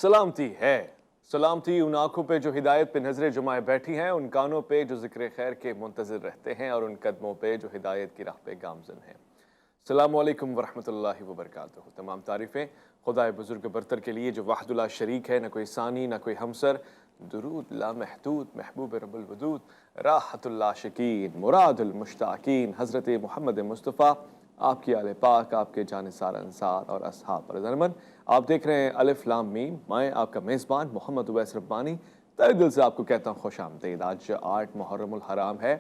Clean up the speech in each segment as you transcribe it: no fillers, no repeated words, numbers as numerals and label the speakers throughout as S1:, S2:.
S1: سلامتی ہے، سلامتی ان آنکھوں پہ جو ہدایت پہ نظریں جمائے بیٹھی ہیں، ان کانوں پہ جو ذکر خیر کے منتظر رہتے ہیں، اور ان قدموں پہ جو ہدایت کی راہ پہ گامزن ہیں۔ السلام علیکم ورحمۃ اللہ وبرکاتہ۔ تمام تعریفیں خدائے بزرگ برتر کے لیے جو وحد لا شریک ہے، نہ کوئی ثانی نہ کوئی ہمسر۔ درود لا محدود محبوب رب الودود، راحت العاشقین مراد المشتاقین، حضرت محمد مصطفیٰ، آپ کی آل پاک، آپ کے جانثار انصار اور اصحاب رضوان۔ آپ دیکھ رہے ہیں الف لام میم، میں آپ کا میزبان محمد اویس ربانی تہہ دل سے آپ کو کہتا ہوں خوش آمدید۔ آج 8 محرم الحرام ہے،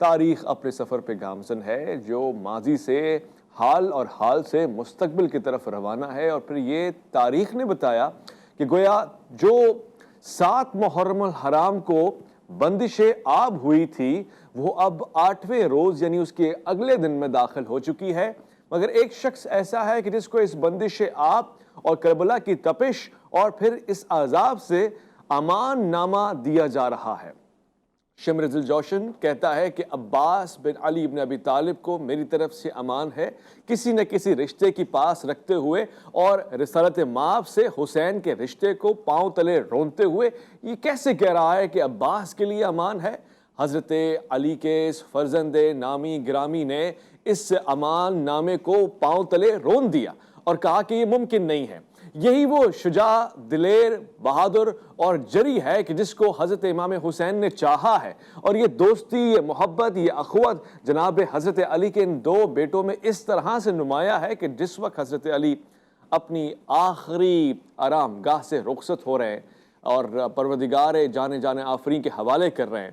S1: تاریخ اپنے سفر پہ گامزن ہے، جو ماضی سے حال اور حال سے مستقبل کی طرف روانہ ہے، اور پھر یہ تاریخ نے بتایا کہ گویا جو 7 محرم الحرام کو بندش آب ہوئی تھی، وہ اب 8ویں روز یعنی اس کے اگلے دن میں داخل ہو چکی ہے، مگر ایک شخص ایسا ہے کہ جس کو اس بندش آب اور کربلا کی تپش اور پھر اس عذاب سے امان نامہ دیا جا رہا ہے۔ شمر ذی الجوشن کہتا ہے کہ عباس بن علی بن ابی طالب کو میری طرف سے امان ہے، کسی نہ کسی رشتے کی پاس رکھتے ہوئے، اور رسالت مآب سے حسین کے رشتے کو پاؤں تلے رونتے ہوئے یہ کیسے کہہ رہا ہے کہ عباس کے لیے امان ہے؟ حضرت علی کے اس فرزند نامی گرامی نے اس امان نامے کو پاؤں تلے رون دیا اور کہا کہ یہ ممکن نہیں ہے۔ یہی وہ شجاع، دلیر، بہادر اور جری ہے کہ جس کو حضرت امام حسین نے چاہا ہے، اور یہ دوستی، یہ محبت، یہ اخوت جناب حضرت علی کے ان 2 بیٹوں میں اس طرح سے نمایاں ہے کہ جس وقت حضرت علی اپنی آخری آرام گاہ سے رخصت ہو رہے ہیں اور پروردگار جانے آفرین کے حوالے کر رہے ہیں،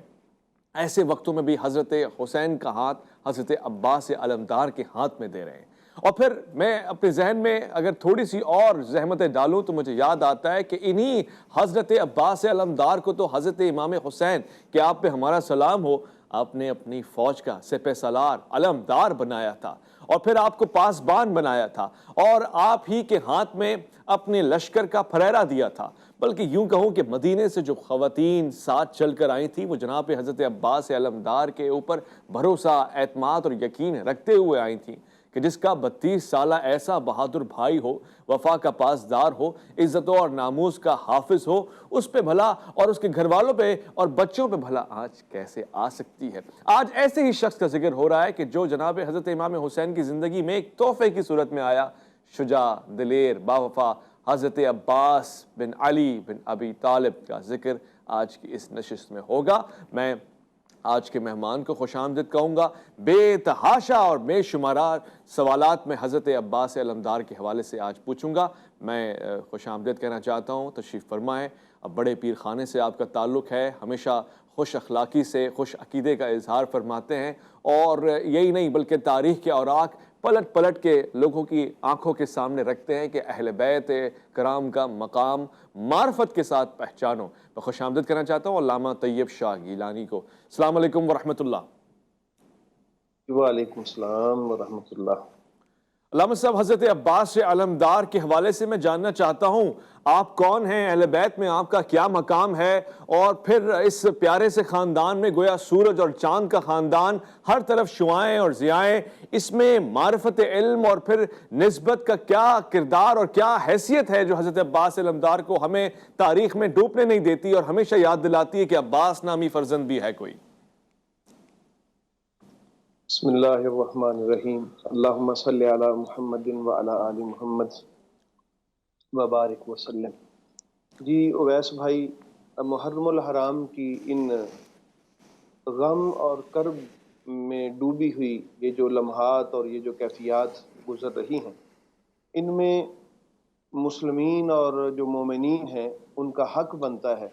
S1: ایسے وقتوں میں بھی حضرت حسین کا ہاتھ حضرت عباس علمدار کے ہاتھ میں دے رہے ہیں۔ اور پھر میں اپنے ذہن میں اگر تھوڑی سی اور زحمتیں ڈالوں تو مجھے یاد آتا ہے کہ انہی حضرت عباس علمدار کو تو حضرت امام حسین کہ آپ پہ ہمارا سلام ہو، آپ نے اپنی فوج کا سپہ سالار علمدار بنایا تھا، اور پھر آپ کو پاسبان بنایا تھا، اور آپ ہی کے ہاتھ میں اپنے لشکر کا پھریرا دیا تھا۔ بلکہ یوں کہوں کہ مدینے سے جو خواتین ساتھ چل کر آئی تھیں، وہ جناب حضرت عباس علمدار کے اوپر بھروسہ، اعتماد اور یقین رکھتے ہوئے آئی تھیں کہ جس کا 32 سالہ ایسا بہادر بھائی ہو، وفا کا پاسدار ہو، عزتوں اور ناموس کا حافظ ہو، اس پہ بھلا اور اس کے گھر والوں پہ اور بچوں پہ بھلا آج کیسے آ سکتی ہے؟ آج ایسے ہی شخص کا ذکر ہو رہا ہے کہ جو جناب حضرت امام حسین کی زندگی میں ایک تحفے کی صورت میں آیا، شجاع، دلیر، باوفا حضرت عباس بن علی بن ابی طالب کا ذکر آج کی اس نشست میں ہوگا۔ میں آج کے مہمان کو خوش آمدید کہوں گا۔ بے تحاشا اور بے شمارات سوالات میں حضرت عباس علمدار کے حوالے سے آج پوچھوں گا۔ میں خوش آمدید کہنا چاہتا ہوں، تشریف فرمائیں۔ اب بڑے پیر خانے سے آپ کا تعلق ہے، ہمیشہ خوش اخلاقی سے خوش عقیدے کا اظہار فرماتے ہیں، اور یہی نہیں بلکہ تاریخ کے اوراق پلٹ پلٹ کے لوگوں کی آنکھوں کے سامنے رکھتے ہیں کہ اہل بیت کرام کا مقام معرفت کے ساتھ پہچانو۔ میں خوش آمدید کرنا چاہتا ہوں علامہ طیب شاہ گیلانی کو۔ السلام علیکم ورحمۃ اللہ۔
S2: وعلیکم السلام ورحمۃ اللہ۔
S1: علامہ صاحب، حضرت عباس علمدار کے حوالے سے میں جاننا چاہتا ہوں، آپ کون ہیں؟ اہل بیت میں آپ کا کیا مقام ہے؟ اور پھر اس پیارے سے خاندان میں گویا سورج اور چاند کا خاندان، ہر طرف شعائیں اور ضیائیں، اس میں معرفت علم اور پھر نسبت کا کیا کردار اور کیا حیثیت ہے جو حضرت عباس علمدار کو ہمیں تاریخ میں ڈوبنے نہیں دیتی اور ہمیشہ یاد دلاتی ہے کہ عباس نامی فرزند بھی ہے کوئی؟
S2: بسم اللہ الرحمن الرحیم، اللہم صلی علی محمد وعلی آل محمد وبارک وسلم۔ جی اویس بھائی، محرم الحرام کی ان غم اور کرب میں ڈوبی ہوئی یہ جو لمحات اور یہ جو کیفیات گزر رہی ہیں، ان میں مسلمین اور جو مومنین ہیں ان کا حق بنتا ہے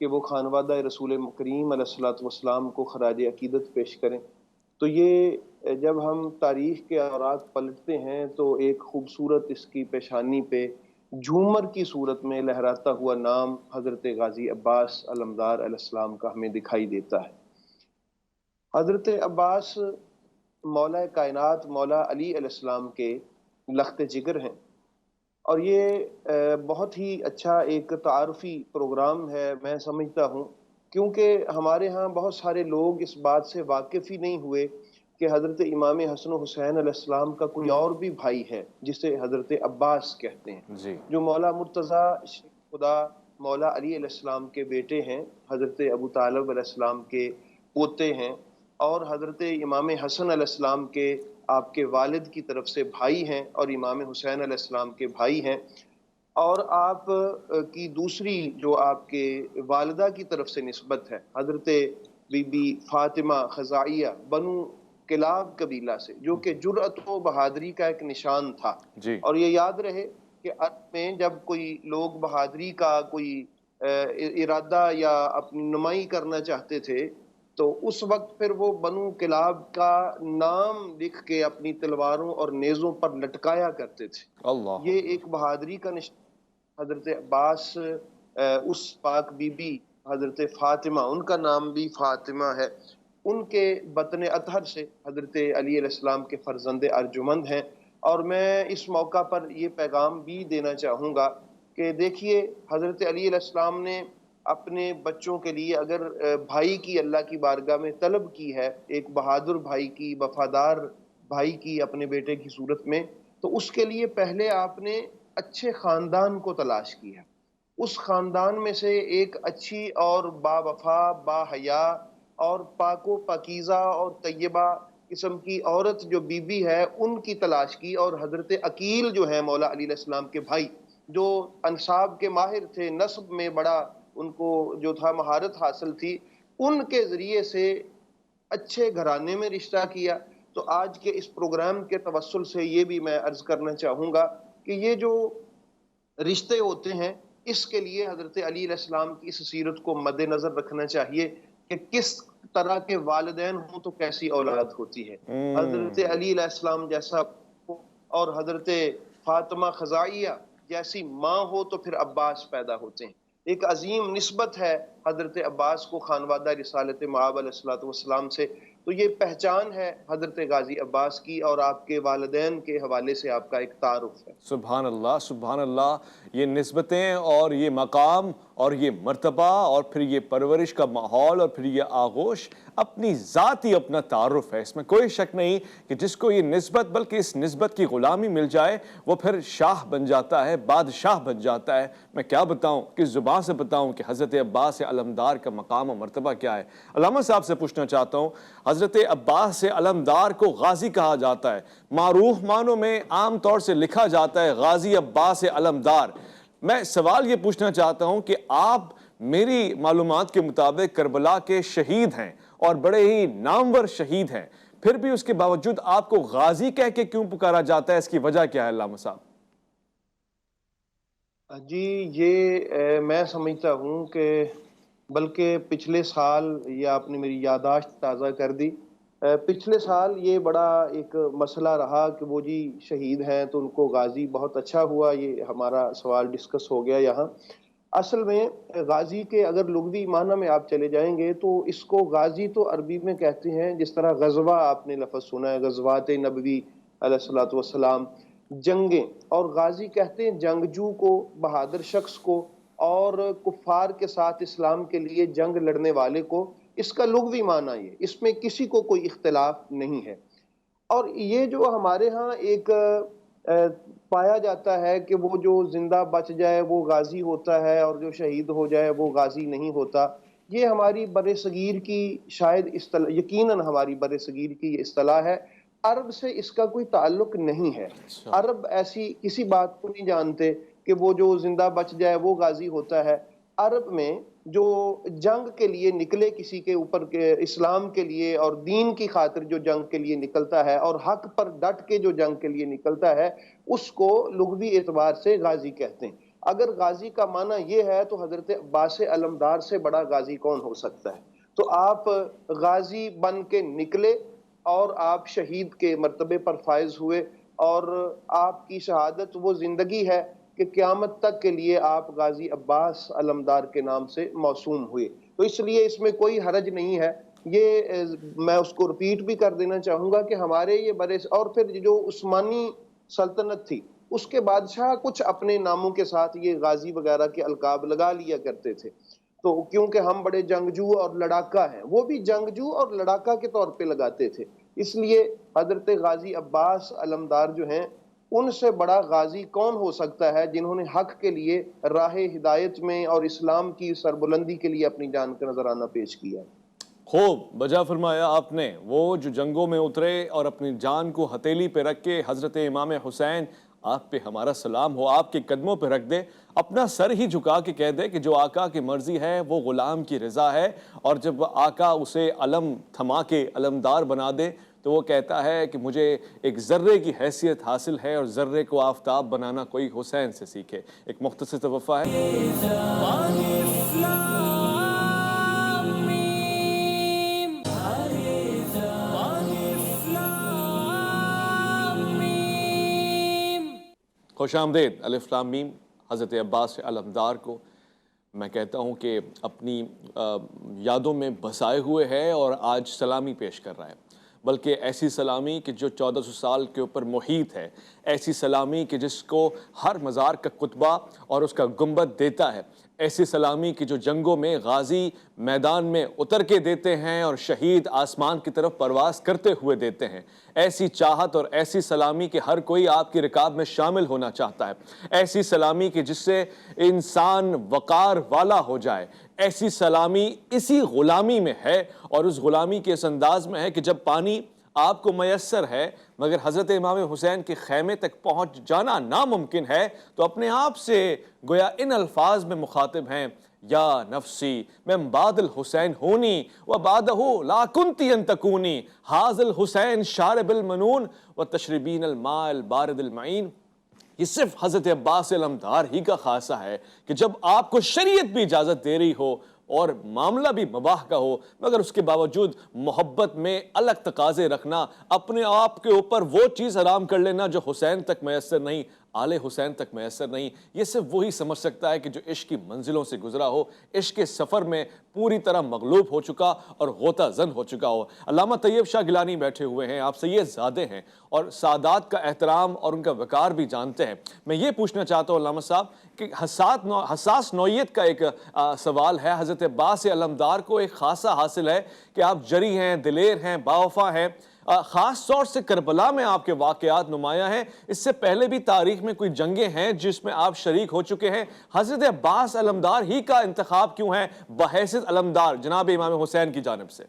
S2: کہ وہ خانوادہ رسول کریم علیہ الصلوۃ والسلام کو خراج عقیدت پیش کریں۔ تو یہ جب ہم تاریخ کے اوراق پلٹتے ہیں تو ایک خوبصورت اس کی پیشانی پہ جھومر کی صورت میں لہراتا ہوا نام حضرت غازی عباس علمدار علیہ السلام کا ہمیں دکھائی دیتا ہے۔ حضرت عباس مولا کائنات مولا علی علیہ السلام کے لخت جگر ہیں، اور یہ بہت ہی اچھا ایک تعارفی پروگرام ہے میں سمجھتا ہوں، کیونکہ ہمارے ہاں بہت سارے لوگ اس بات سے واقف ہی نہیں ہوئے کہ حضرت امام حسن و حسین علیہ السلام کا کوئی اور بھی بھائی ہے جسے حضرت عباس کہتے ہیں،
S1: جی
S2: جو مولا مرتضیٰ خدا مولا علی علیہ السلام کے بیٹے ہیں، حضرت ابو طالب علیہ السلام کے پوتے ہیں، اور حضرت امام حسن علیہ السلام کے آپ کے والد کی طرف سے بھائی ہیں، اور امام حسین علیہ السلام کے بھائی ہیں، اور آپ کی دوسری جو آپ کے والدہ کی طرف سے نسبت ہے حضرت بی بی فاطمہ خزائیہ بنو کلاب قبیلہ سے، جو کہ جرأت و بہادری کا ایک نشان تھا۔
S1: جی
S2: اور یہ یاد رہے کہ عرب میں جب کوئی لوگ بہادری کا کوئی ارادہ یا اپنی نمائی کرنا چاہتے تھے تو اس وقت پھر وہ بنو کلاب کا نام لکھ کے اپنی تلواروں اور نیزوں پر لٹکایا کرتے تھے۔
S1: اللہ
S2: یہ
S1: اکبر۔
S2: ایک بہادری کا نشان۔ حضرت عباس اس پاک بی بی حضرت فاطمہ، ان کا نام بھی فاطمہ ہے، ان کے بطن اطہر سے حضرت علی علیہ السلام کے فرزند ارجمند ہیں۔ اور میں اس موقع پر یہ پیغام بھی دینا چاہوں گا کہ دیکھیے، حضرت علی علیہ السلام نے اپنے بچوں کے لیے اگر بھائی کی اللہ کی بارگاہ میں طلب کی ہے، ایک بہادر بھائی کی، وفادار بھائی کی اپنے بیٹے کی صورت میں، تو اس کے لیے پہلے آپ نے اچھے خاندان کو تلاش کیا۔ اس خاندان میں سے ایک اچھی اور با وفا، با حیا اور پاک و پاکیزہ اور طیبہ قسم کی عورت جو بی بی ہے، ان کی تلاش کی، اور حضرت عقیل جو ہے مولا علی علیہ السلام کے بھائی، جو انساب کے ماہر تھے، نسب میں بڑا ان کو جو تھا مہارت حاصل تھی، ان کے ذریعے سے اچھے گھرانے میں رشتہ کیا۔ تو آج کے اس پروگرام کے توسل سے یہ بھی میں عرض کرنا چاہوں گا کہ یہ جو رشتے ہوتے ہیں، اس کے لیے حضرت علی علیہ السلام کی اس سیرت کو مد نظر رکھنا چاہیے کہ کس طرح کے والدین ہوں تو کیسی اولاد ہوتی ہے۔ حضرت علی علیہ السلام جیسا ہو اور حضرت فاطمہ خزائیہ جیسی ماں ہو تو پھر عباس پیدا ہوتے ہیں۔ ایک عظیم نسبت ہے حضرت عباس کو خانوادہ رسالت مآب علیہ الصلوۃ والسلام سے۔ تو یہ پہچان ہے حضرت غازی عباس کی، اور آپ کے والدین کے حوالے سے آپ کا ایک تعارف ہے۔
S1: سبحان اللہ، سبحان اللہ۔ یہ نسبتیں اور یہ مقام اور یہ مرتبہ اور پھر یہ پرورش کا ماحول اور پھر یہ آغوش اپنی ذات ہی اپنا تعارف ہے۔ اس میں کوئی شک نہیں کہ جس کو یہ نسبت، بلکہ اس نسبت کی غلامی مل جائے، وہ پھر شاہ بن جاتا ہے، بادشاہ بن جاتا ہے۔ میں کیا بتاؤں، کس زبان سے بتاؤں کہ حضرت عباس علمدار کا مقام و مرتبہ کیا ہے۔ علامہ صاحب سے پوچھنا چاہتا ہوں، حضرت عباس علمدار کو غازی کہا جاتا ہے، معروف معنوں میں عام طور سے لکھا جاتا ہے غازی عباس علمدار۔ میں سوال یہ پوچھنا چاہتا ہوں کہ آپ میری معلومات کے مطابق کربلا کے شہید ہیں اور بڑے ہی نامور شہید ہیں، پھر بھی اس کے باوجود آپ کو غازی کہہ کے کیوں پکارا جاتا ہے؟ اس کی وجہ کیا ہے علامہ صاحب؟
S2: جی، یہ میں سمجھتا ہوں کہ بلکہ پچھلے سال، یہ آپ نے میری یادداشت تازہ کر دی، پچھلے سال یہ بڑا ایک مسئلہ رہا کہ وہ جی شہید ہیں تو ان کو غازی، بہت اچھا ہوا یہ ہمارا سوال ڈسکس ہو گیا یہاں۔ اصل میں غازی کے اگر لغوی معنی میں آپ چلے جائیں گے تو اس کو غازی تو عربی میں کہتے ہیں، جس طرح غزوہ آپ نے لفظ سنا ہے، غزوات نبوی علیہ الصلوۃ والسلام، جنگیں، اور غازی کہتے ہیں جنگجو کو، بہادر شخص کو، اور کفار کے ساتھ اسلام کے لیے جنگ لڑنے والے کو۔ اس کا لغوی معنی یہ، اس میں کسی کو کوئی اختلاف نہیں ہے۔ اور یہ جو ہمارے ہاں ایک پایا جاتا ہے کہ وہ جو زندہ بچ جائے وہ غازی ہوتا ہے اور جو شہید ہو جائے وہ غازی نہیں ہوتا، یہ ہماری بر صغیر کی شاید اصطلاح، یقیناً ہماری بر صغیر کی یہ اصطلاح ہے، عرب سے اس کا کوئی تعلق نہیں ہے۔
S1: اچھا،
S2: عرب ایسی کسی بات کو نہیں جانتے کہ وہ جو زندہ بچ جائے وہ غازی ہوتا ہے۔ عرب میں جو جنگ کے لیے نکلے کسی کے اوپر، کے اسلام کے لیے اور دین کی خاطر جو جنگ کے لیے نکلتا ہے اور حق پر ڈٹ کے جو جنگ کے لیے نکلتا ہے، اس کو لغوی اعتبار سے غازی کہتے ہیں۔ اگر غازی کا معنی یہ ہے تو حضرت عباس علمدار سے بڑا غازی کون ہو سکتا ہے؟ تو آپ غازی بن کے نکلے اور آپ شہید کے مرتبے پر فائز ہوئے، اور آپ کی شہادت وہ زندگی ہے کہ قیامت تک کے لیے آپ غازی عباس علمدار کے نام سے موسوم ہوئے۔ تو اس لیے اس میں کوئی حرج نہیں ہے۔ یہ میں اس کو ریپیٹ بھی کر دینا چاہوں گا کہ ہمارے یہ بڑے، اور پھر جو عثمانی سلطنت تھی اس کے بادشاہ کچھ اپنے ناموں کے ساتھ یہ غازی وغیرہ کے القاب لگا لیا کرتے تھے، تو کیونکہ ہم بڑے جنگجو اور لڑاکا ہیں، وہ بھی جنگجو اور لڑاکا کے طور پہ لگاتے تھے۔ اس لیے حضرت غازی عباس علمدار جو ہیں ان سے بڑا غازی کون ہو سکتا ہے جنہوں نے حق کے لیے راہ ہدایت میں اور اسلام کی سربلندی کے لیے اپنی جان کا نذرانہ پیش کیا؟
S1: خوب بجا فرمایا آپ نے، وہ جو جنگوں میں اترے اور اپنی جان کو ہتھیلی پہ رکھ کے حضرت امام حسین آپ پہ ہمارا سلام ہو آپ کے قدموں پہ رکھ دے، اپنا سر ہی جھکا کے کہہ دے کہ جو آقا کی مرضی ہے وہ غلام کی رضا ہے، اور جب آقا اسے علم تھما کے علمدار بنا دے تو وہ کہتا ہے کہ مجھے ایک ذرے کی حیثیت حاصل ہے، اور ذرے کو آفتاب بنانا کوئی حسین سے سیکھے۔ ایک مختصر توفہ ہے۔ خوش آمدید الف لام میم حضرت عباس علمدار کو میں کہتا ہوں کہ اپنی یادوں میں بسائے ہوئے ہے اور آج سلامی پیش کر رہا ہے، بلکہ ایسی سلامی کہ جو 1400 سال کے اوپر محیط ہے، ایسی سلامی کہ جس کو ہر مزار کا کتبہ اور اس کا گنبد دیتا ہے، ایسی سلامی کہ جو جنگوں میں غازی میدان میں اتر کے دیتے ہیں اور شہید آسمان کی طرف پرواز کرتے ہوئے دیتے ہیں، ایسی چاہت اور ایسی سلامی کہ ہر کوئی آپ کی رکاب میں شامل ہونا چاہتا ہے، ایسی سلامی کہ جس سے انسان وقار والا ہو جائے، ایسی سلامی اسی غلامی میں ہے، اور اس غلامی کے اس انداز میں ہے کہ جب پانی آپ کو میسر ہے مگر حضرت امام حسین کے خیمے تک پہنچ جانا ناممکن ہے، تو اپنے آپ سے گویا ان الفاظ میں مخاطب ہیں، یا نفسی من بعد الحسین ہونی و بعدہ لا کنتی ان تکونی حاض الحسین شارب المنون و تشربین الماء البارد المعین۔ یہ صرف حضرت عباس علمدار ہی کا خاصہ ہے کہ جب آپ کو شریعت بھی اجازت دے رہی ہو اور معاملہ بھی مباح کا ہو، مگر اس کے باوجود محبت میں الگ تقاضے رکھنا، اپنے آپ کے اوپر وہ چیز حرام کر لینا جو حسین تک میسر نہیں، آل حسین تک میسر نہیں، یہ صرف وہی سمجھ سکتا ہے کہ جو عشق کی منزلوں سے گزرا ہو، عشق کے سفر میں پوری طرح مغلوب ہو چکا اور غوطہ زن ہو چکا ہو۔ علامہ طیب شاہ گیلانی بیٹھے ہوئے ہیں، آپ سید زادے ہیں اور سادات کا احترام اور ان کا وقار بھی جانتے ہیں۔ میں یہ پوچھنا چاہتا ہوں علامہ صاحب کہ حساس نوعیت کا ایک سوال ہے، حضرت عباس علمدار کو ایک خاصہ حاصل ہے کہ آپ جری ہیں، دلیر ہیں، باوفا ہیں، خاص طور سے کربلا میں آپ کے واقعات نمایاں ہیں، اس سے پہلے بھی تاریخ میں کوئی جنگیں ہیں جس میں آپ شریک ہو چکے ہیں، حضرت عباس علمدار ہی کا انتخاب کیوں ہے بحیثیت علمدار جناب امام حسین کی جانب سے؟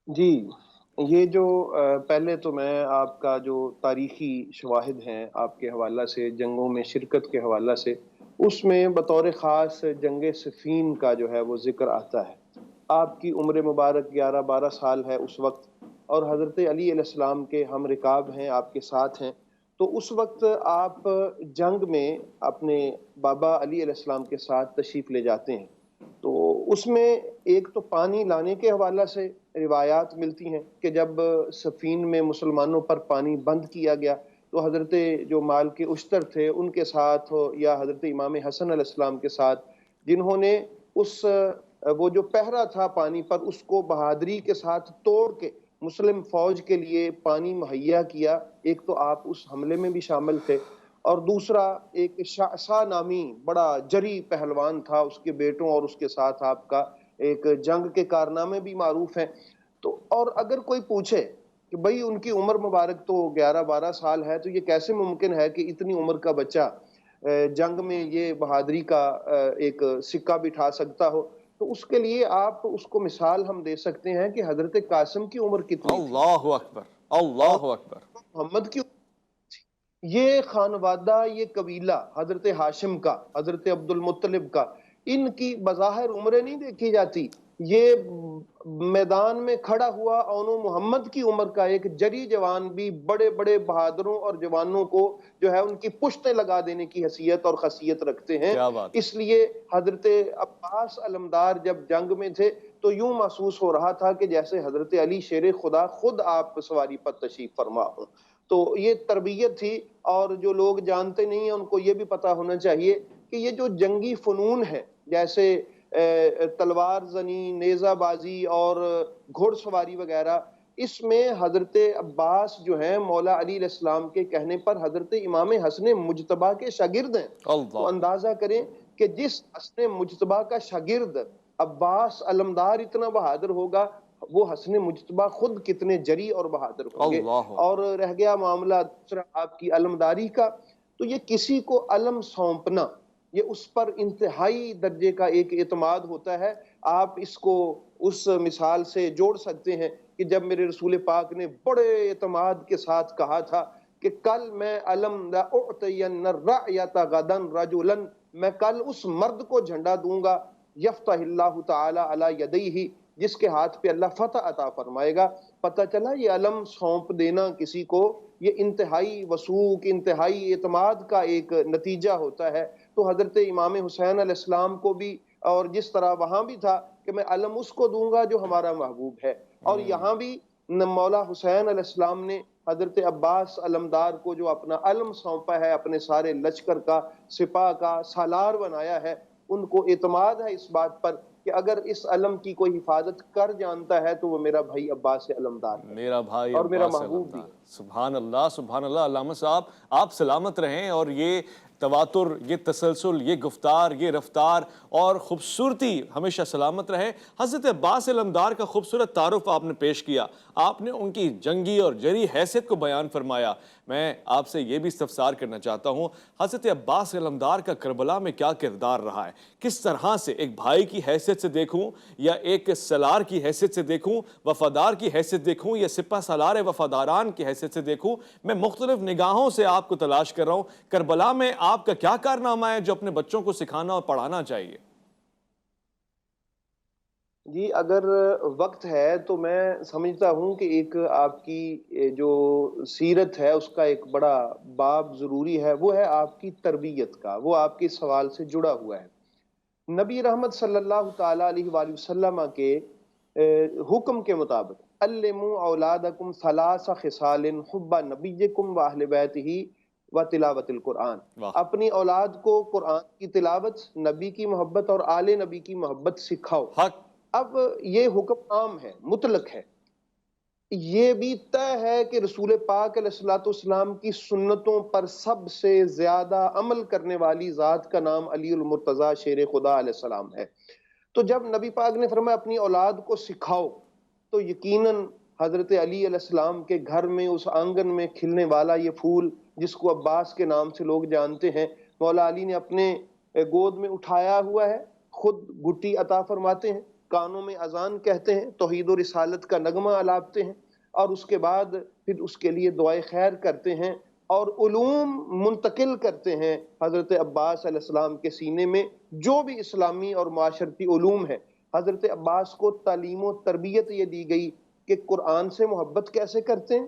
S2: جی، یہ جو پہلے تو میں آپ کا جو تاریخی شواہد ہیں آپ کے حوالہ سے، جنگوں میں شرکت کے حوالہ سے، اس میں بطور خاص جنگ صفین کا جو ہے وہ ذکر آتا ہے۔ آپ کی عمر مبارک 11-12 سال ہے اس وقت، اور حضرت علی علیہ السلام کے ہم رکاب ہیں، آپ کے ساتھ ہیں، تو اس وقت آپ جنگ میں اپنے بابا علی علیہ السلام کے ساتھ تشریف لے جاتے ہیں۔ تو اس میں ایک تو پانی لانے کے حوالہ سے روایات ملتی ہیں کہ جب سفین میں مسلمانوں پر پانی بند کیا گیا تو حضرت جو مال کے اشتر تھے ان کے ساتھ یا حضرت امام حسن علیہ السلام کے ساتھ، جنہوں نے اس وہ جو پہرا تھا پانی پر اس کو بہادری کے ساتھ توڑ کے مسلم فوج کے لیے پانی مہیا کیا، ایک تو آپ اس حملے میں بھی شامل تھے، اور دوسرا ایک شعشع نامی بڑا جری پہلوان تھا، اس کے بیٹوں اور اس کے ساتھ آپ کا ایک جنگ کے کارنامے بھی معروف ہیں۔ تو اور اگر کوئی پوچھے کہ بھئی ان کی عمر مبارک تو 11-12 سال ہے، تو یہ کیسے ممکن ہے کہ اتنی عمر کا بچہ جنگ میں یہ بہادری کا ایک سکہ بٹھا سکتا ہو، تو اس کے لیے آپ اس کو مثال ہم دے سکتے ہیں کہ حضرت قاسم کی عمر کتنی تھی
S1: اللہ اکبر،
S2: اور
S1: اللہ اکبر۔
S2: محمد کی عمر، یہ خانوادہ، یہ قبیلہ حضرت ہاشم کا، حضرت عبد المطلب کا، ان کی بظاہر عمریں نہیں دیکھی جاتی، یہ میدان میں کھڑا ہوا اون محمد کی عمر کا ایک جری جوان بھی بڑے بڑے بہادروں اور جوانوں کو جو ہے ان کی پشتیں لگا دینے کی حیثیت اور خاصیت رکھتے ہیں۔
S1: کیا بات ہے۔
S2: اس لیے حضرت عباس علمدار جب جنگ میں تھے تو یوں محسوس ہو رہا تھا کہ جیسے حضرت علی شیر خدا خود آپ سواری پر تشریف فرما ہوں۔ تو یہ تربیت تھی، اور جو لوگ جانتے نہیں ہیں ان کو یہ بھی پتا ہونا چاہیے کہ یہ جو جنگی فنون ہے جیسے تلوار زنی، نیزہ بازی اور گھوڑ سواری وغیرہ، اس میں حضرت عباس جو ہیں مولا علی علیہ السلام کے کہنے پر حضرت امام حسن مجتبیٰ کے شاگرد ہیں۔ تو
S1: اللہ
S2: اندازہ کریں کہ جس حسن مجتبیٰ کا شاگرد عباس علمدار اتنا بہادر ہوگا وہ حسن مجتبیٰ خود کتنے جری اور بہادر ہوں گے۔
S1: اللہ
S2: اور رہ گیا معاملہ دوسرا آپ کی علمداری کا، تو یہ کسی کو علم سونپنا یہ اس پر انتہائی درجے کا ایک اعتماد ہوتا ہے۔ آپ اس کو اس مثال سے جوڑ سکتے ہیں کہ جب میرے رسول پاک نے بڑے اعتماد کے ساتھ کہا تھا کہ کل میں علم لأعطین الرعیۃ غدا رجلا، میں کل اس مرد کو جھنڈا دوں گا یفتح اللہ تعالی علی یدیہ، جس کے ہاتھ پہ اللہ فتح عطا فرمائے گا۔ پتہ چلا یہ علم سونپ دینا کسی کو یہ انتہائی وثوق، انتہائی اعتماد کا ایک نتیجہ ہوتا ہے۔ تو حضرت امام حسین علیہ السلام کو بھی، اور جس طرح وہاں بھی تھا کہ میں علم اس کو دوں گا جو ہمارا محبوب ہے، اور یہاں بھی مولا حسین علیہ السلام نے حضرت عباس علمدار کو جو اپنا علم سونپا ہے، اپنے سارے لشکر کا، سپاہ کا سالار بنایا ہے، ان کو اعتماد ہے اس بات پر کہ اگر اس علم کی کوئی حفاظت کر جانتا ہے تو وہ میرا بھائی عباس علمدار ہے
S1: میرا بھائی
S2: اور میرا
S1: عباس
S2: محبوب بھی۔
S1: علمدار۔ سبحان اللہ سبحان اللہ۔ علامہ صاحب آپ سلامت رہیں، اور یہ تواتر، یہ تسلسل، یہ گفتار، یہ رفتار اور خوبصورتی ہمیشہ سلامت رہے۔ حضرت عباس علمدار کا خوبصورت تعارف آپ نے پیش کیا، آپ نے ان کی جنگی اور جری حیثیت کو بیان فرمایا۔ میں آپ سے یہ بھی استفسار کرنا چاہتا ہوں، حضرت عباس علمدار کا کربلا میں کیا کردار رہا ہے؟ کس طرح سے ایک بھائی کی حیثیت سے دیکھوں یا ایک سالار کی حیثیت سے دیکھوں، وفادار کی حیثیت دیکھوں یا سپہ سالار وفاداران کی حیثیت سے دیکھوں، میں مختلف نگاہوں سے آپ کو تلاش کر رہا ہوں۔ کربلا میں آپ کا کیا کارنامہ ہے جو اپنے بچوں کو سکھانا اور پڑھانا چاہیے؟
S2: جی اگر وقت ہے تو میں سمجھتا ہوں کہ ایک آپ کی جو سیرت ہے اس کا ایک بڑا باب ضروری ہے، وہ ہے آپ کی تربیت کا، وہ آپ کے سوال سے جڑا ہوا ہے۔ نبی رحمت صلی اللہ تعالیٰ علیہ وآلہ وسلم کے حکم کے مطابق علموا اولادکم ثلاث خصال حب نبیکم و اہل بیتہ و تلاوت القرآن،
S1: واہ،
S2: اپنی اولاد کو قرآن کی تلاوت، نبی کی محبت اور آل نبی کی محبت سکھاؤ۔
S1: حق،
S2: اب یہ حکم عام ہے، مطلق ہے، یہ بھی طے ہے کہ رسول پاک علیہ الصلوۃ والسلام کی سنتوں پر سب سے زیادہ عمل کرنے والی ذات کا نام علی المرتضیٰ شیر خدا علیہ السلام ہے۔ تو جب نبی پاک نے فرمایا اپنی اولاد کو سکھاؤ، تو یقیناً حضرت علی علیہ السلام کے گھر میں اس آنگن میں کھلنے والا یہ پھول جس کو عباس کے نام سے لوگ جانتے ہیں، مولا علی نے اپنے گود میں اٹھایا ہوا ہے، خود گٹی عطا فرماتے ہیں، کانوں میں اذان کہتے ہیں، توحید و رسالت کا نغمہ الاپتے ہیں، اور اس کے بعد پھر اس کے لیے دعائے خیر کرتے ہیں اور علوم منتقل کرتے ہیں حضرت عباس علیہ السلام کے سینے میں۔ جو بھی اسلامی اور معاشرتی علوم ہے، حضرت عباس کو تعلیم و تربیت یہ دی گئی کہ قرآن سے محبت کیسے کرتے ہیں،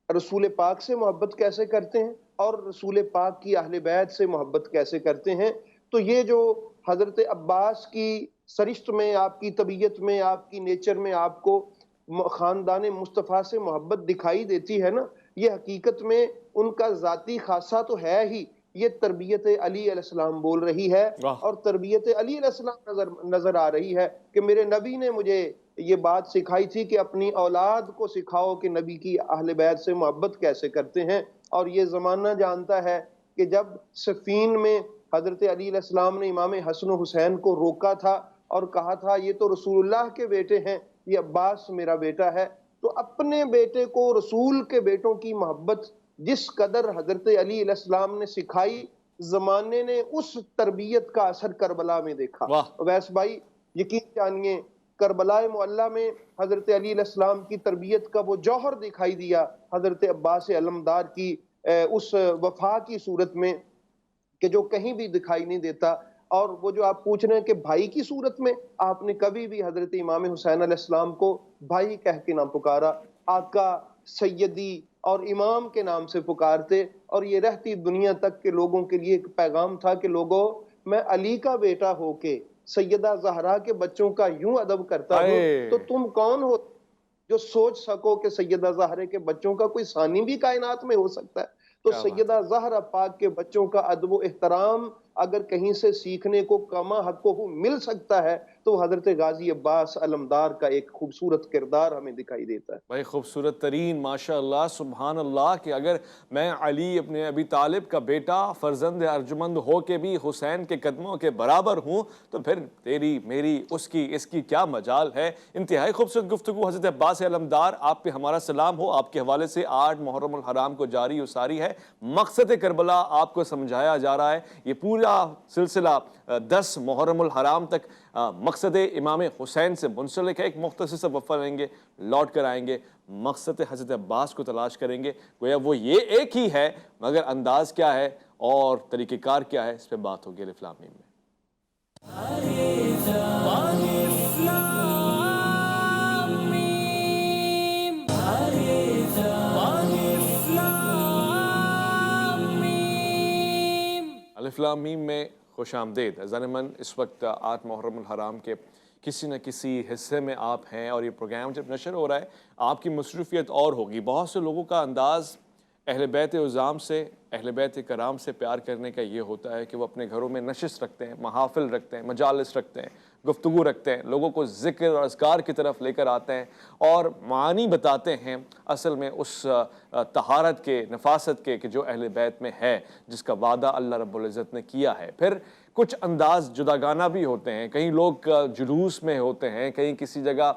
S2: رسول پاک سے محبت کیسے کرتے ہیں، اور رسول پاک کی اہل بیت سے محبت کیسے کرتے ہیں۔ تو یہ جو حضرت عباس کی سرشت میں، آپ کی طبیعت میں، آپ کی نیچر میں آپ کو خاندان مصطفیٰ سے محبت دکھائی دیتی ہے نا، یہ حقیقت میں ان کا ذاتی خاصہ تو ہے ہی، یہ تربیت علی علیہ السلام بول رہی ہے،
S1: واہ،
S2: اور تربیت علی علیہ السلام نظر آ رہی ہے کہ میرے نبی نے مجھے یہ بات سکھائی تھی کہ اپنی اولاد کو سکھاؤ کہ نبی کی اہل بیت سے محبت کیسے کرتے ہیں۔ اور یہ زمانہ جانتا ہے کہ جب صفین میں حضرت علی علیہ السلام نے امام حسن و حسین کو روکا تھا اور کہا تھا یہ تو رسول اللہ کے بیٹے ہیں، یہ عباس میرا بیٹا ہے، تو اپنے بیٹے کو رسول کے بیٹوں کی محبت جس قدر حضرت علی علیہ السلام نے سکھائی، زمانے نے اس تربیت کا اثر کربلا میں دیکھا۔
S1: واہ،
S2: ویس بھائی یقین جانیے کربلا معلیٰ میں حضرت علی علیہ السلام کی تربیت کا وہ جوہر دکھائی دیا حضرت عباس علمدار کی اس وفا کی صورت میں کہ جو کہیں بھی دکھائی نہیں دیتا۔ اور وہ جو آپ پوچھ رہے ہیں کہ بھائی کی صورت میں آپ نے کبھی بھی حضرت امام حسین علیہ السلام کو بھائی کہہ کے نہ پکارا، آقا، سیدی اور امام کے نام سے پکارتے، اور یہ رہتی دنیا تک کے لوگوں کے لیے ایک پیغام تھا کہ لوگوں، میں علی کا بیٹا ہو کے سیدہ زہرا کے بچوں کا یوں ادب کرتا ہوں تو تم کون ہو جو سوچ سکو کہ سیدہ زہرا کے بچوں کا کوئی ثانی بھی کائنات میں ہو سکتا ہے۔ تو
S1: کیا بات ہے،
S2: سیدہ زہرا پاک کے بچوں کا ادب و احترام اگر کہیں سے سیکھنے کو کما حق کو مل سکتا ہے تو حضرت غازی عباس علمدار کا ایک خوبصورت کردار ہمیں دکھائی دیتا ہے۔
S1: بھائی خوبصورت ترین، ماشاء اللہ سبحان اللہ، کہ اگر میں علی اپنے ابی طالب کا بیٹا فرزند ارجمند ہو کے بھی حسین کے قدموں کے برابر ہوں تو پھر تیری میری اس کی کیا مجال ہے۔ انتہائی خوبصورت گفتگو حضرت عباس علمدار، آپ پہ ہمارا سلام ہو۔ آپ کے حوالے سے 8 محرم الحرام کو جاری و ساری ہے، مقصد کربلا آپ کو سمجھایا جا رہا ہے۔ یہ پورا سلسلہ 10 محرم الحرام تک مقصد امام حسین سے منسلک ہے۔ ایک مختصر سا وقفہ لیں گے، لوٹ کر آئیں گے، مقصد حضرت عباس کو تلاش کریں گے۔ گویا وہ یہ ایک ہی ہے، مگر انداز کیا ہے اور طریقہ کار کیا ہے، اس پہ بات ہوگی الف لام میم میں۔ الف لام میم میں خوش آمدید۔ اذان من اس وقت 8 محرم الحرام کے کسی نہ کسی حصے میں آپ ہیں، اور یہ پروگرام جب نشر ہو رہا ہے آپ کی مصروفیت اور ہوگی۔ بہت سے لوگوں کا انداز اہل بیت عظام سے، اہل بیت کرام سے پیار کرنے کا یہ ہوتا ہے کہ وہ اپنے گھروں میں نشست رکھتے ہیں، محافل رکھتے ہیں، مجالس رکھتے ہیں، گفتگو رکھتے ہیں، لوگوں کو ذکر اور اذکار کی طرف لے کر آتے ہیں اور معانی بتاتے ہیں اصل میں اس طہارت کے، نفاست کے، کہ جو اہل بیت میں ہے، جس کا وعدہ اللہ رب العزت نے کیا ہے۔ پھر کچھ انداز جداگانہ بھی ہوتے ہیں، کہیں لوگ جلوس میں ہوتے ہیں، کہیں کسی جگہ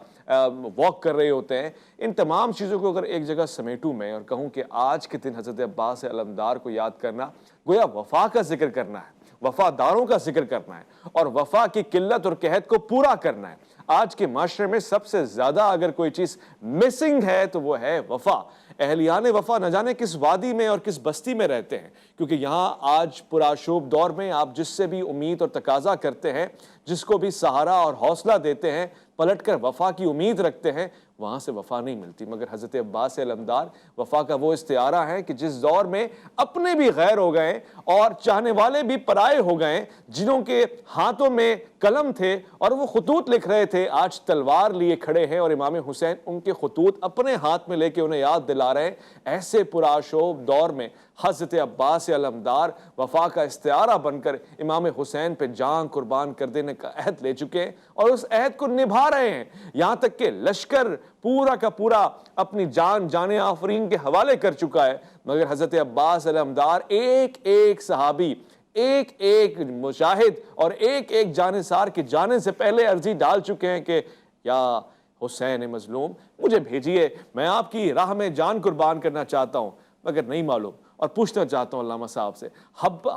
S1: واک کر رہے ہوتے ہیں۔ ان تمام چیزوں کو اگر ایک جگہ سمیٹوں میں اور کہوں کہ آج کے دن حضرت عباس علمدار کو یاد کرنا گویا وفا کا ذکر کرنا ہے، وفاداروں کا ذکر کرنا ہے، اور وفا کی قلت اور قحط کو پورا کرنا ہے۔ آج کے معاشرے میں سب سے زیادہ اگر کوئی چیز مسنگ ہے تو وہ ہے وفا۔ اہلیان وفا نہ جانے کس وادی میں اور کس بستی میں رہتے ہیں، کیونکہ یہاں آج پرآشوب دور میں آپ جس سے بھی امید اور تقاضا کرتے ہیں، جس کو بھی سہارا اور حوصلہ دیتے ہیں، پلٹ کر وفا کی امید رکھتے ہیں، وہاں سے وفا نہیں ملتی۔ مگر حضرت عباس علمدار وفا کا وہ استعارہ ہے کہ جس دور میں اپنے بھی غیر ہو گئے اور چاہنے والے بھی پرائے ہو گئے، جنہوں کے ہاتھوں میں قلم تھے اور وہ خطوط لکھ رہے تھے، آج تلوار لیے کھڑے ہیں اور امام حسین ان کے خطوط اپنے ہاتھ میں لے کے انہیں یاد دلا رہے ہیں۔ ایسے پرآشوب دور میں حضرت عباس علمدار وفا کا استعارہ بن کر امام حسین پہ جان قربان کر دینے کا عہد لے چکے ہیں اور اس عہد کو نبھا رہے ہیں، یہاں تک کہ لشکر پورا کا پورا اپنی جان آفرین کے حوالے کر چکا ہے۔ مگر حضرت عباس علمدار ایک ایک صحابی، ایک ایک مجاہد اور ایک ایک جانثار کے جانے سے پہلے عرضی ڈال چکے ہیں کہ یا حسین مظلوم مجھے بھیجیے، میں آپ کی راہ میں جان قربان کرنا چاہتا ہوں۔ مگر نہیں معلوم، اور پوچھنا چاہتا ہوں علامہ صاحب سے،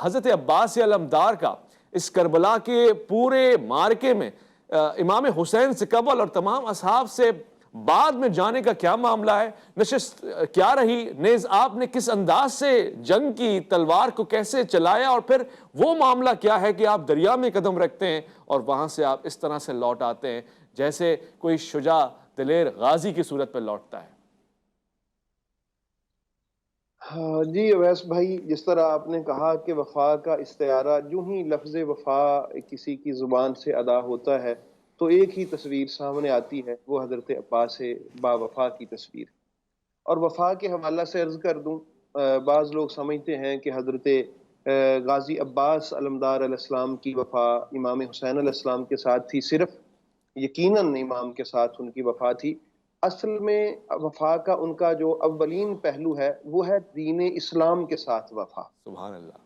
S1: حضرت عباس علمدار کا اس کربلا کے پورے معرکے میں امام حسین سے قبل اور تمام اصحاب سے بعد میں جانے کا کیا معاملہ ہے؟ نشست کیا رہی؟ نیز آپ نے کس انداز سے جنگ کی، تلوار کو کیسے چلایا، اور پھر وہ معاملہ کیا ہے کہ آپ دریا میں قدم رکھتے ہیں اور وہاں سے آپ اس طرح سے لوٹ آتے ہیں جیسے کوئی شجاع دلیر غازی کی صورت پہ لوٹتا ہے؟
S2: ہاں جی اویس بھائی، جس طرح آپ نے کہا کہ وفا کا استعارہ، جو ہی لفظ وفا کسی کی زبان سے ادا ہوتا ہے تو ایک ہی تصویر سامنے آتی ہے، وہ حضرت عباس با وفا کی تصویر۔ اور وفا کے حوالہ سے عرض کر دوں، بعض لوگ سمجھتے ہیں کہ حضرت غازی عباس علمدار علیہ السلام کی وفا امام حسین علیہ السلام کے ساتھ تھی، صرف یقیناً امام کے ساتھ ان کی وفا تھی۔ اصل میں وفا کا ان کا جو اولین پہلو ہے وہ ہے دین اسلام کے ساتھ وفا،
S1: سبحان اللہ۔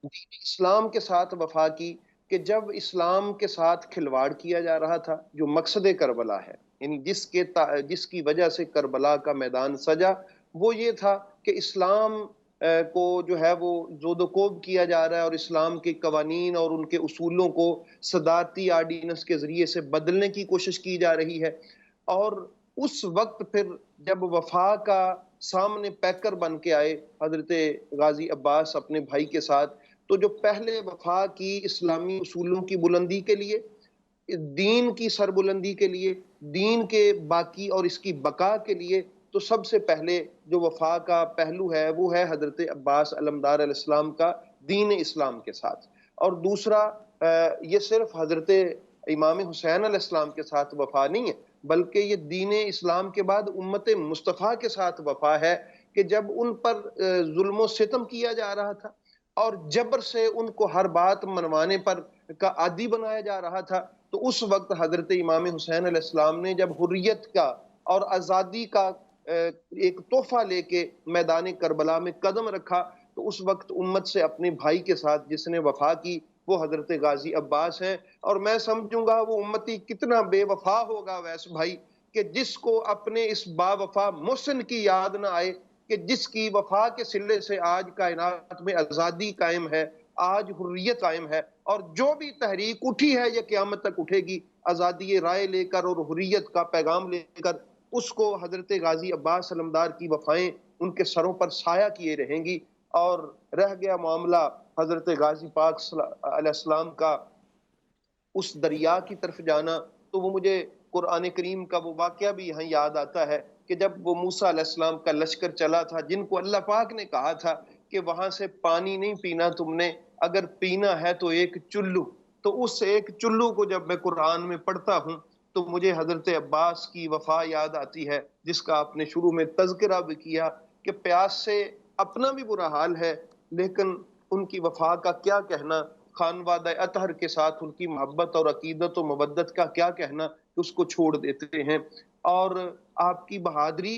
S2: دین اسلام کے ساتھ وفا کی، کہ جب اسلام کے ساتھ کھلواڑ کیا جا رہا تھا، جو مقصد کربلا ہے، یعنی جس کی وجہ سے کربلا کا میدان سجا، وہ یہ تھا کہ اسلام کو جو ہے وہ زود و کوب کیا جا رہا ہے اور اسلام کے قوانین اور ان کے اصولوں کو صدارتی آرڈیننس کے ذریعے سے بدلنے کی کوشش کی جا رہی ہے۔ اور اس وقت پھر جب وفا کا سامنے پیکر بن کے آئے حضرت غازی عباس اپنے بھائی کے ساتھ، تو جو پہلے وفا کی اسلامی اصولوں کی بلندی کے لیے، دین کی سربلندی کے لیے، دین کے باقی اور اس کی بقا کے لیے، تو سب سے پہلے جو وفا کا پہلو ہے وہ ہے حضرت عباس علمدار علیہ السلام کا دین اسلام کے ساتھ۔ اور دوسرا، یہ صرف حضرت امام حسین علیہ السلام کے ساتھ وفا نہیں ہے، بلکہ یہ دین اسلام کے بعد امت مصطفیٰ کے ساتھ وفا ہے، کہ جب ان پر ظلم و ستم کیا جا رہا تھا اور جبر سے ان کو ہر بات منوانے پر کا عادی بنایا جا رہا تھا، تو اس وقت حضرت امام حسین علیہ السلام نے جب حریت کا اور آزادی کا ایک تحفہ لے کے میدان کربلا میں قدم رکھا، تو اس وقت امت سے اپنے بھائی کے ساتھ جس نے وفا کی وہ حضرت غازی عباس ہیں۔ اور میں سمجھوں گا وہ امتی کتنا بے وفا ہوگا ویس بھائی، کہ جس کو اپنے اس با وفا محسن کی یاد نہ آئے، کہ جس کی وفا کے صلے سے آج کائنات میں آزادی قائم ہے، آج حریت قائم ہے، اور جو بھی تحریک اٹھی ہے یہ قیامت تک اٹھے گی آزادی رائے لے کر اور حریت کا پیغام لے کر، اس کو حضرت غازی عباس علمدار کی وفائیں ان کے سروں پر سایہ کیے رہیں گی۔ اور رہ گیا معاملہ حضرت غازی پاک علیہ السلام کا اس دریا کی طرف جانا، تو وہ مجھے قرآن کریم کا وہ واقعہ بھی یہاں یاد آتا ہے کہ جب وہ موسیٰ علیہ السلام کا لشکر چلا تھا، جن کو اللہ پاک نے کہا تھا کہ وہاں سے پانی نہیں پینا تم نے، اگر پینا ہے تو ایک چلو، تو اس ایک چلو کو جب میں قرآن میں پڑھتا ہوں تو مجھے حضرت عباس کی وفا یاد آتی ہے، جس کا آپ نے شروع میں تذکرہ بھی کیا کہ پیاس سے اپنا بھی برا حال ہے، لیکن ان کی وفا کا کیا کہنا، خانوادہ اطہر کے ساتھ ان کی محبت اور عقیدت و مودت کا کیا کہنا کہ اس کو چھوڑ دیتے ہیں۔ اور آپ کی بہادری،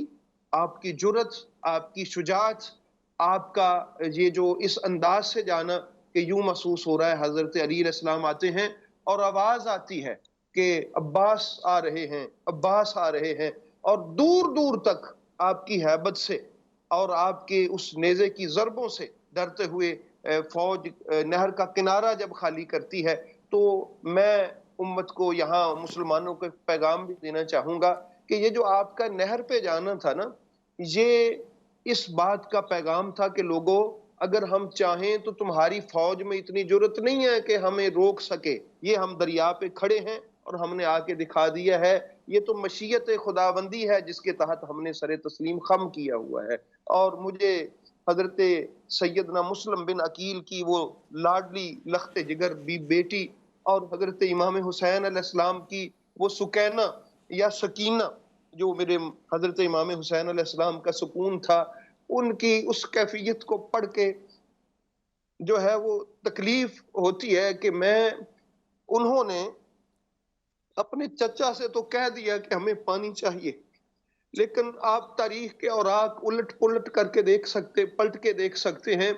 S2: آپ کی جرت، آپ کی شجاعت، آپ کا یہ جو اس انداز سے جانا کہ یوں محسوس ہو رہا ہے حضرت علی علیہ السلام آتے ہیں اور آواز آتی ہے کہ عباس آ رہے ہیں، عباس آ رہے ہیں، اور دور دور تک آپ کی ہیبت سے اور آپ کے اس نیزے کی ضربوں سے ڈرتے ہوئے فوج نہر کا کنارہ جب خالی کرتی ہے، تو میں امت کو یہاں مسلمانوں کو پیغام بھی دینا چاہوں گا کہ یہ جو آپ کا نہر پہ جانا تھا نا، یہ اس بات کا پیغام تھا کہ لوگوں، اگر ہم چاہیں تو تمہاری فوج میں اتنی جرت نہیں ہے کہ ہمیں روک سکے، یہ ہم دریا پہ کھڑے ہیں اور ہم نے آ کے دکھا دیا ہے، یہ تو مشیت خداوندی ہے جس کے تحت ہم نے سر تسلیم خم کیا ہوا ہے۔ اور مجھے حضرت سیدنا مسلم بن عقیل کی وہ لاڈلی لخت جگر بھی بیٹی اور حضرت امام حسین علیہ السلام کی وہ سکینہ یا سکینہ جو میرے حضرت امام حسین علیہ السلام کا سکون تھا، ان کی اس کیفیت کو پڑھ کے جو ہے وہ تکلیف ہوتی ہے کہ انہوں نے اپنے چچا سے تو کہہ دیا کہ ہمیں پانی چاہیے، لیکن آپ تاریخ کے اوراق الٹ پلٹ کر کے دیکھ سکتے، پلٹ کے دیکھ سکتے ہیں،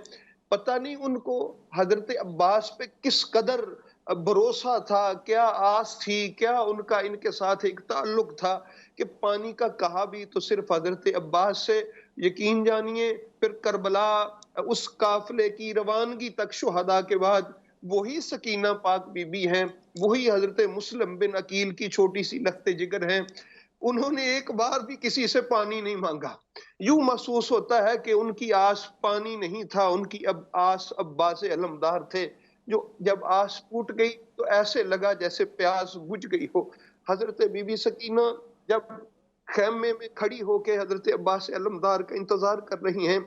S2: پتہ نہیں ان کو حضرت عباس پہ کس قدر بھروسہ تھا، کیا آس تھی، کیا ان کا ان کے ساتھ ایک تعلق تھا کہ پانی کا کہا بھی تو صرف حضرت عباس سے۔ یقین جانیے پھر کربلا اس قافلے کی روانگی تک شہداء کے بعد وہی سکینہ پاک بی بی ہیں، وہی حضرت مسلم بن عقیل کی چھوٹی سی لخت جگر ہیں، انہوں نے ایک بار بھی کسی سے پانی نہیں مانگا۔ یوں محسوس ہوتا ہے کہ ان کی آس پانی نہیں تھا، ان کی آس عباس علمدار تھے، جو جب آس ٹوٹ گئی تو ایسے لگا جیسے پیاس بجھ گئی ہو۔ حضرت بی بی سکینہ جب خیمے میں کھڑی ہو کے حضرت عباس علمدار کا انتظار کر رہی ہیں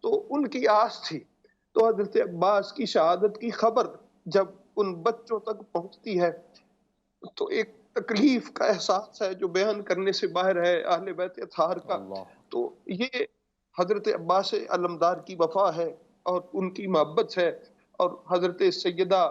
S2: تو ان کی آس تھی، تو حضرت عباس کی شہادت کی خبر جب ان بچوں تک پہنچتی ہے تو ایک تکلیف کا احساس ہے جو بیان کرنے سے باہر ہے اہل بیت اطہار کا۔
S1: اللہ
S2: تو یہ حضرت عباس علمدار کی وفا ہے اور ان کی محبت ہے، اور حضرت سیدہ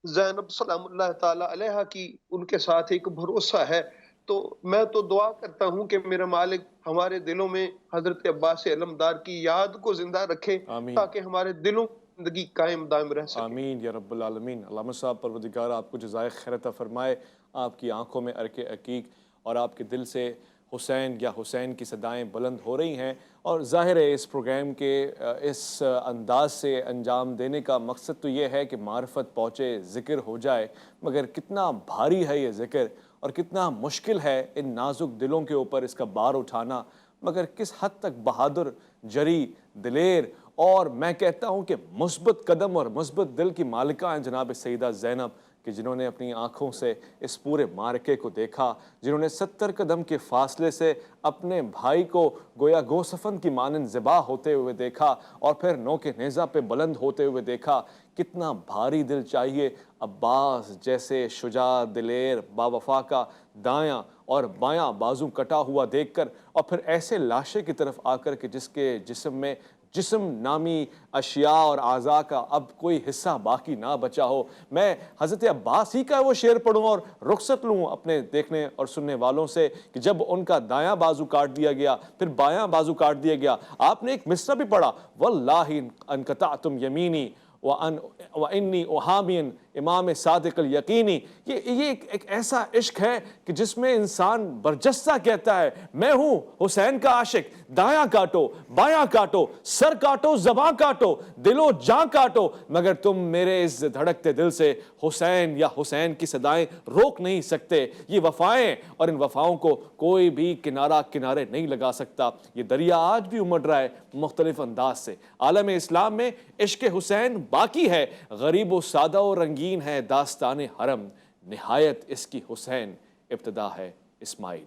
S2: زینب سلام اللہ تعالی علیہ کی ان کے ساتھ ایک بھروسہ ہے۔ تو میں تو دعا کرتا ہوں کہ میرا مالک ہمارے دلوں میں حضرت عباس علمدار کی یاد کو زندہ رکھے
S1: آمین،
S2: تاکہ ہمارے دلوں میں زندگی قائم دائم رہ سکے۔
S1: آمین یا رب العالمین۔ علامہ صاحب پروردگار آپ کو جزائے خیر عطا فرمائے، آپ کی آنکھوں میں ارق عقیق اور آپ کے دل سے حسین یا حسین کی صدائیں بلند ہو رہی ہیں، اور ظاہر ہے اس پروگرام کے اس انداز سے انجام دینے کا مقصد تو یہ ہے کہ معرفت پہنچے، ذکر ہو جائے، مگر کتنا بھاری ہے یہ ذکر اور کتنا مشکل ہے ان نازک دلوں کے اوپر اس کا بار اٹھانا، مگر کس حد تک بہادر، جری، دلیر اور میں کہتا ہوں کہ مثبت قدم اور مثبت دل کی مالکہ ہیں جناب سیدہ زینب، کہ جنہوں نے اپنی آنکھوں سے اس پورے معرکے کو دیکھا، جنہوں نے 70 قدم کے فاصلے سے اپنے بھائی کو گویا گوسفند کی مانند ذبح ہوتے ہوئے دیکھا اور پھر نوک نیزہ پہ بلند ہوتے ہوئے دیکھا۔ کتنا بھاری دل چاہیے عباس جیسے شجاع دلیر باوفا کا دایاں اور بایاں بازو کٹا ہوا دیکھ کر، اور پھر ایسے لاشے کی طرف آ کر کہ جس کے جسم میں جسم نامی اشیاء اور اعضاء کا اب کوئی حصہ باقی نہ بچا ہو۔ میں حضرت عباس ہی کا وہ شعر پڑھوں اور رخصت لوں اپنے دیکھنے اور سننے والوں سے کہ جب ان کا دایاں بازو کاٹ دیا گیا پھر بایاں بازو کاٹ دیا گیا۔ آپ نے ایک مصرع بھی پڑھا، واللہ ان قطعتم یمینی وانی احامین امام صادق الیقینی۔ یہ ایک ایسا عشق ہے کہ جس میں انسان برجستہ کہتا ہے میں ہوں حسین کا عاشق، دایاں کاٹو بایاں کاٹو، سر کاٹو زباں کاٹو، دل و جاں کاٹو، مگر تم میرے اس دھڑکتے دل سے حسین یا حسین کی صدائیں روک نہیں سکتے۔ یہ وفائیں اور ان وفاؤں کو کوئی بھی کنارے نہیں لگا سکتا۔ یہ دریا آج بھی امڑ رہا ہے مختلف انداز سے۔ عالم اسلام میں عشق حسین باقی ہے، غریب و سادہ و رنگین ہے داستان حرم، نہایت اس کی حسین ابتدا ہے اسماعیل۔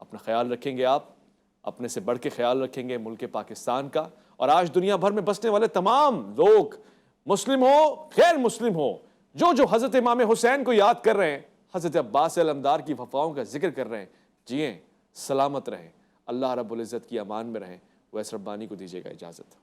S1: اپنا خیال رکھیں گے، آپ اپنے سے بڑھ کے خیال رکھیں گے ملک پاکستان کا، اور آج دنیا بھر میں بسنے والے تمام لوگ مسلم ہو غیر مسلم ہو جو حضرت امام حسین کو یاد کر رہے ہیں، حضرت عباس علمدار کی وفاؤں کا ذکر کر رہے ہیں، جئیں سلامت رہیں، اللہ رب العزت کی امان میں رہیں۔ ویس ربانی کو دیجیے گا اجازت۔